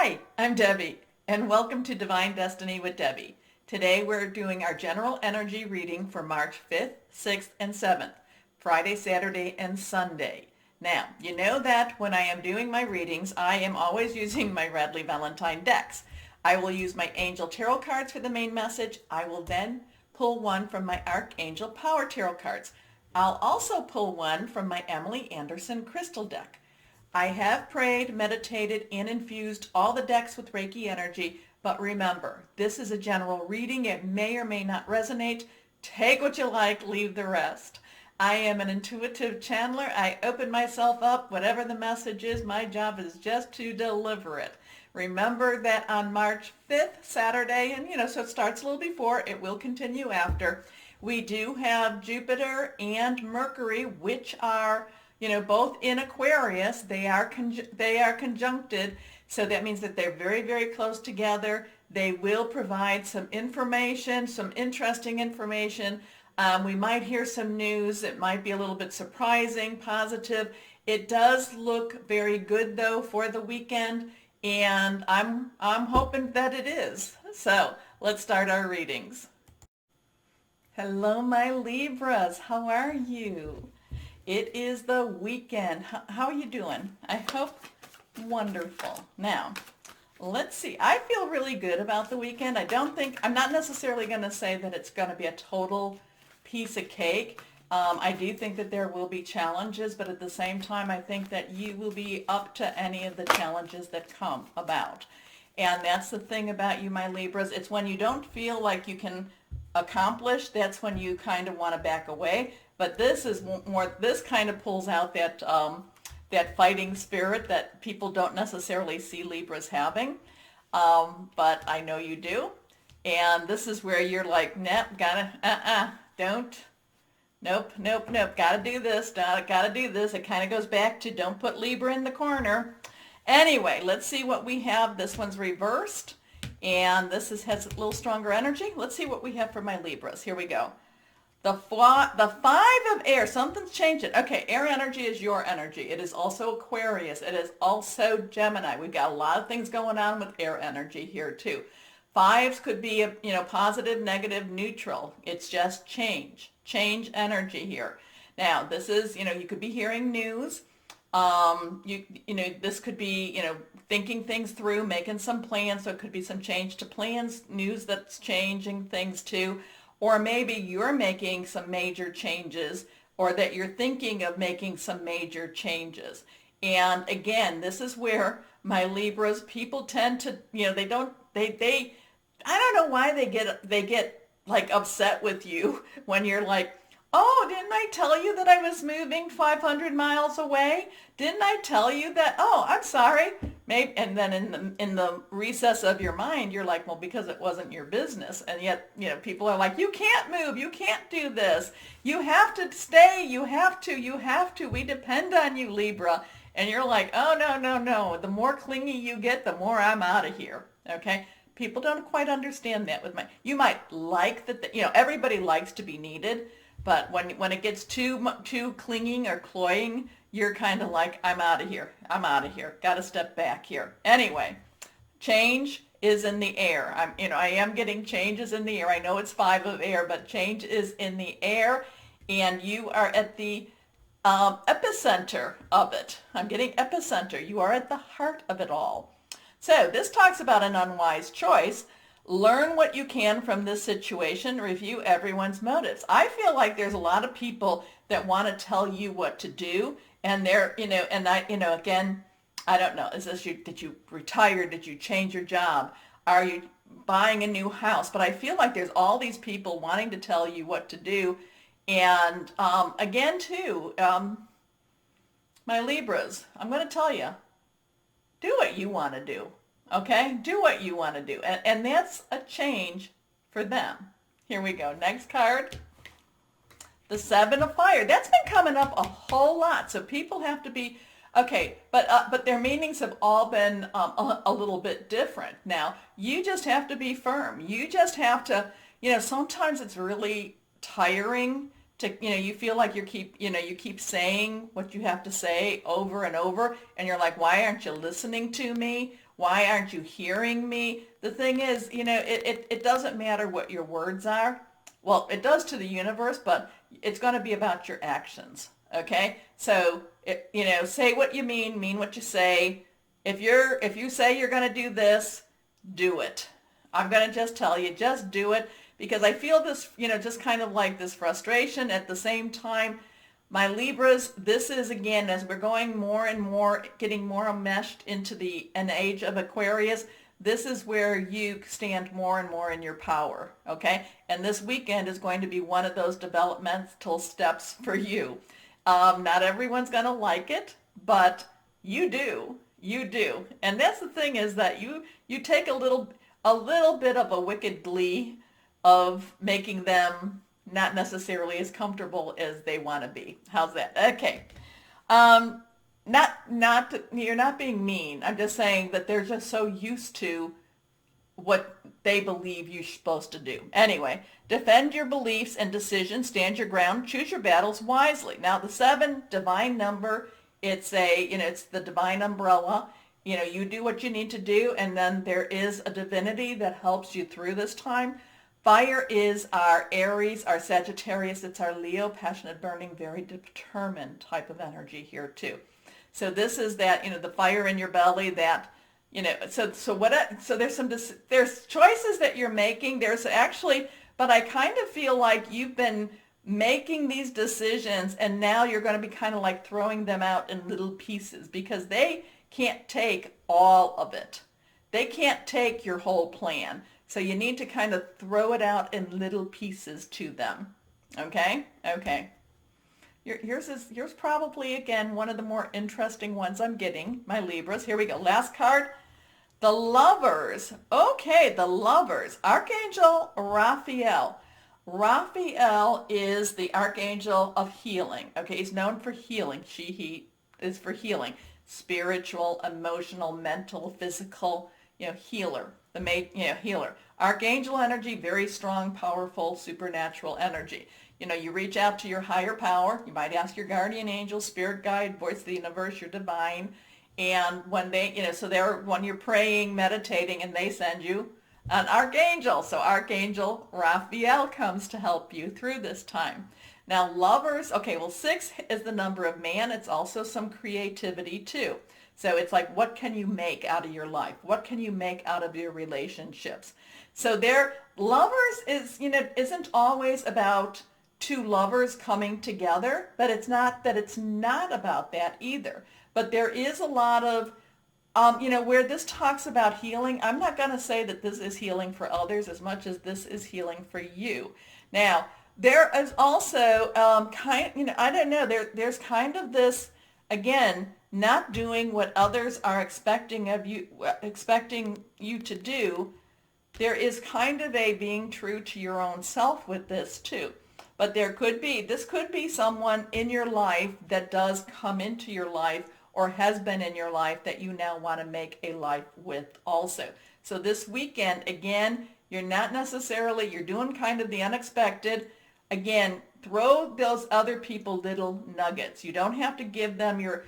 Hi, I'm Debbie, and welcome to Divine Destiny with Debbie. Today we're doing our general energy reading for March 5th, 6th, and 7th, Friday, Saturday, and Sunday. Now, you know that when I am doing my readings, I am always using my Radley Valentine decks. I will use my Angel Tarot cards for the main message. I will then pull one from my Archangel Power Tarot cards. I'll also pull one from my Emily Anderson Crystal deck. I have prayed, meditated, and infused all the decks with Reiki energy, but remember, this is a general reading. It may or may not resonate. Take what you like, leave the rest. I am an intuitive channeler. I open myself up. Whatever the message is, my job is just to deliver it. Remember that on March 5th, Saturday, and so it starts a little before, it will continue after. We do have Jupiter and Mercury, which are both in Aquarius. They are conjuncted, so that means that they're very, very close together. They will provide some information, some interesting information. We might hear some news that might be a little bit surprising, positive. It does look very good though for the weekend, and I'm hoping that it is. So let's start our readings. Hello, my Libras. How are you? It is the weekend. How are you doing? I hope wonderful. Now, let's see. I feel really good about the weekend. I'm not necessarily going to say that it's going to be a total piece of cake. I do think that there will be challenges, but at the same time, I think that you will be up to any of the challenges that come about. And that's the thing about you, my Libras. It's when you don't feel like you can accomplish, that's when you kind of want to back away. But this is more, this kind of pulls out that fighting spirit that people don't necessarily see Libras having. But I know you do. And this is where you're like, nope, gotta do this, gotta do this. It kind of goes back to don't put Libra in the corner. Anyway, let's see what we have. This one's reversed, and this has a little stronger energy. Let's see what we have for my Libras. Here we go. The Five of Air, something's changing. Okay, air energy is your energy. It is also Aquarius. It is also Gemini. We've got a lot of things going on with air energy here too. Fives could be, positive, negative, neutral. It's just change energy here. Now, this is, you could be hearing news. This could be, thinking things through, making some plans. So it could be some change to plans, news that's changing things too. Or maybe you're making some major changes, or that you're thinking of making some major changes. And again, this is where my Libras, people tend to, I don't know why they get like upset with you when you're like, oh, didn't I tell you that I was moving 500 miles away? Didn't I tell you that? Oh, I'm sorry. Maybe, and then in the recess of your mind, you're like, well, because it wasn't your business. And yet, people are like, you can't move. You can't do this. You have to stay. You have to. We depend on you, Libra. And you're like, oh, no. The more clingy you get, the more I'm out of here. Okay? People don't quite understand that with you might like that, everybody likes to be needed. But when it gets too clinging or cloying, you're kind of like, I'm out of here. Got to step back here. Anyway, change is in the air. I am getting changes in the air. I know it's Five of Air, but change is in the air, and you are at the epicenter of it. I'm getting epicenter. You are at the heart of it all. So this talks about an unwise choice. Learn what you can from this situation. Review everyone's motives. I feel like there's a lot of people that want to tell you what to do, and they're, again, I don't know. Is this did you retire? Did you change your job? Are you buying a new house? But I feel like there's all these people wanting to tell you what to do. And again, too, my Libras, I'm going to tell you, do what you want to do. Okay? Do what you want to do. And that's a change for them. Here we go. Next card. The Seven of Fire. That's been coming up a whole lot. So people have to be, okay, but their meanings have all been a little bit different. Now, you just have to be firm. You just have to, sometimes it's really tiring you feel like you keep saying what you have to say over and over, and you're like, why aren't you listening to me? Why aren't you hearing me? The thing is, it doesn't matter what your words are. Well, it does to the universe, but it's going to be about your actions. Okay? So, say what you mean what you say. If you say you're going to do this, do it. I'm going to just tell you, just do it, because I feel this, just kind of like this frustration. At the same time, my Libras, this is, again, as we're going more and more, getting more enmeshed into an age of Aquarius, this is where you stand more and more in your power, okay? And this weekend is going to be one of those developmental steps for you. Not everyone's going to like it, but you do. You do. And that's the thing, is that you take a little bit of a wicked glee of making them not necessarily as comfortable as they want to be. How's that? Okay. You're not being mean. I'm just saying that they're just so used to what they believe you're supposed to do. Anyway, defend your beliefs and decisions, stand your ground, choose your battles wisely. Now, the 7, divine number, it's the divine umbrella. You do what you need to do, and then there is a divinity that helps you through this time. Fire is our Aries, our Sagittarius, it's our Leo, passionate, burning, very determined type of energy here too. So this is that, the fire in your belly, that, so there's choices that you're making. But I kind of feel like you've been making these decisions, and now you're going to be kind of like throwing them out in little pieces, because they can't take all of it. They can't take your whole plan. So you need to kind of throw it out in little pieces to them. Okay? Okay. Yours probably, again, one of the more interesting ones I'm getting, my Libras. Here we go. Last card, the Lovers. Okay, the Lovers. Archangel Raphael. Raphael is the Archangel of healing. Okay, he's known for healing. He is for healing. Spiritual, emotional, mental, physical, healer. Healer. Archangel energy, very strong, powerful, supernatural energy. You reach out to your higher power. You might ask your guardian angel, spirit guide, voice of the universe, your divine. And when when you're praying, meditating, and they send you an archangel. So Archangel Raphael comes to help you through this time. Now, Lovers, okay, well, 6 is the number of man. It's also some creativity too. So it's like, what can you make out of your life? What can you make out of your relationships? So Lovers isn't always about two lovers coming together, but it's not about that either. But there is a lot of, where this talks about healing. I'm not going to say that this is healing for others as much as this is healing for you. Now, there is also I don't know, there's kind of this, again, not doing what others are expecting you to do. There is kind of a being true to your own self with this too. But this could be someone in your life that does come into your life or has been in your life that you now want to make a life with also. So this weekend, again, you're doing kind of the unexpected. Again, throw those other people little nuggets. You don't have to give them your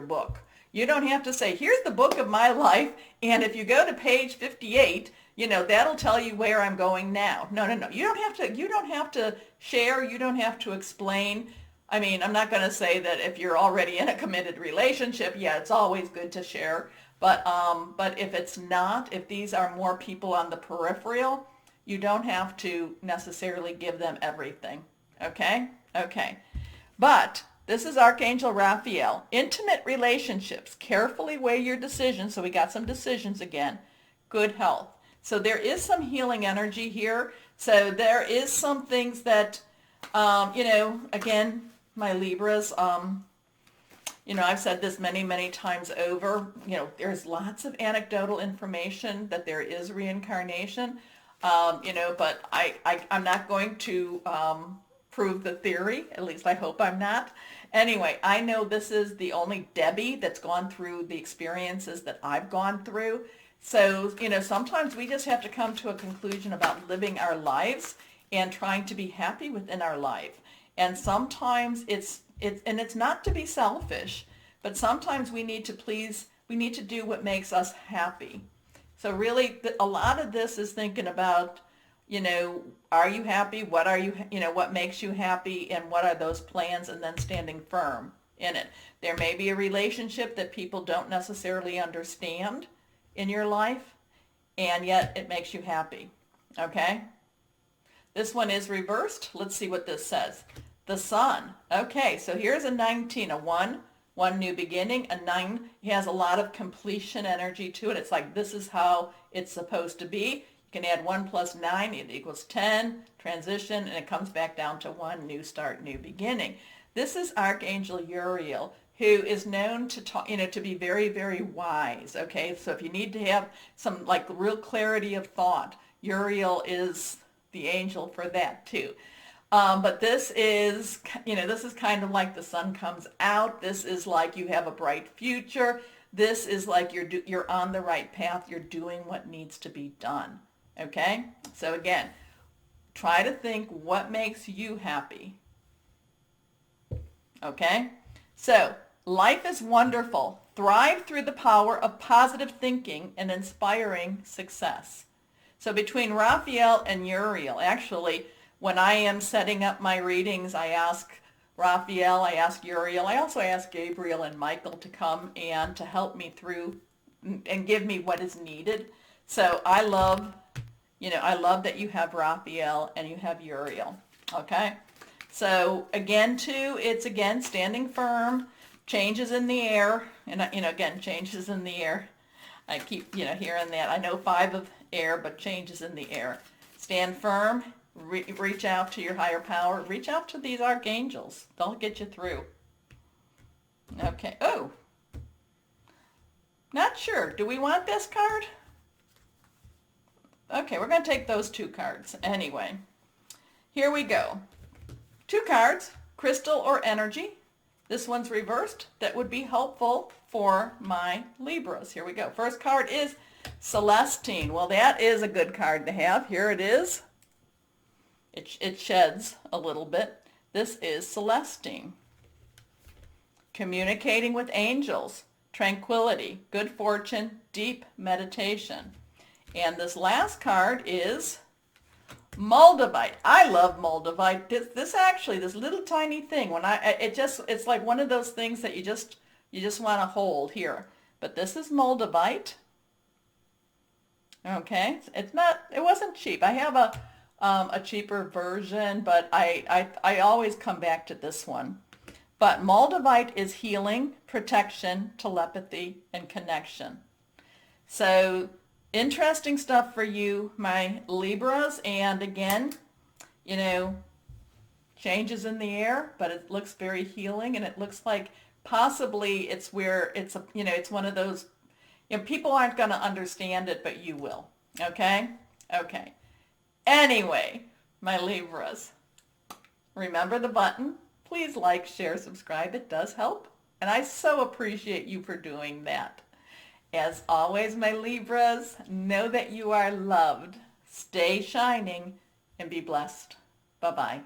book. You don't have to say, here's the book of my life, and if you go to page 58, that'll tell you where I'm going now. No. You don't have to share. You don't have to explain. I mean, I'm not going to say that if you're already in a committed relationship, yeah, it's always good to share. But if these are more people on the peripheral, you don't have to necessarily give them everything. Okay? Okay. But this is Archangel Raphael. Intimate relationships. Carefully weigh your decisions. So we got some decisions again. Good health. So there is some healing energy here. So there is some things that, again, my Libras, I've said this many, many times over. There's lots of anecdotal information that there is reincarnation, but I'm not going to prove the theory. At least I hope I'm not. Anyway, I know this is the only Debbie that's gone through the experiences that I've gone through. So, sometimes we just have to come to a conclusion about living our lives. and trying to be happy within our life. And sometimes it's not to be selfish, but sometimes we need to do what makes us happy. So really, a lot of this is thinking about, are you happy? What are you, what makes you happy, and what are those plans, and then standing firm in it. There may be a relationship that people don't necessarily understand in your life, and yet it makes you happy. Okay? This one is reversed. Let's see what this says. The Sun. Okay, so here's a 19, a 1 new beginning. A 9 has a lot of completion energy to it. It's like this is how it's supposed to be. You can add 1 plus 9, it equals 10, transition, and it comes back down to 1, new start, new beginning. This is Archangel Uriel, who is known to talk, to be very, very wise. Okay, so if you need to have some like real clarity of thought, Uriel is the angel for that too. But this is, this is kind of like the sun comes out. This is like you have a bright future. This is like you're on the right path. You're doing what needs to be done. Okay? So again, try to think what makes you happy. Okay? So, life is wonderful. Thrive through the power of positive thinking and inspiring success. So between Raphael and Uriel, actually, when I am setting up my readings, I ask Raphael, I ask Uriel, I also ask Gabriel and Michael to come and to help me through and give me what is needed. So I love that you have Raphael and you have Uriel. Okay? So again, too, it's again standing firm, changes in the air, and again, changes in the air. I keep, hearing that. I know 5 of air, but changes in the air. Stand firm, reach out to your higher power, reach out to these archangels. They'll get you through. Okay. Oh, not sure. Do we want this card? Okay, we're going to take those 2 cards. Anyway, here we go. 2 cards, crystal or energy. This one's reversed. That would be helpful for my Libras. Here we go. First card is Celestine. Well, that is a good card to have. Here it is. It sheds a little bit. This is Celestine. Communicating with angels, tranquility, good fortune, deep meditation. And this last card is Moldavite. I love Moldavite. This little tiny thing, it's like one of those things that you just want to hold here. But this is Moldavite. Okay, it wasn't cheap. I have a cheaper version, but I always come back to this one. But Moldavite is healing, protection, telepathy, and connection. So interesting stuff for you, my Libras. And again, changes in the air, but it looks very healing, and it looks like possibly it's where it's one of those, people aren't going to understand it, but you will. Okay? Okay. Anyway, my Libras, remember the button. Please like, share, subscribe. It does help, and I so appreciate you for doing that. As always, my Libras, know that you are loved. Stay shining and be blessed. Bye-bye.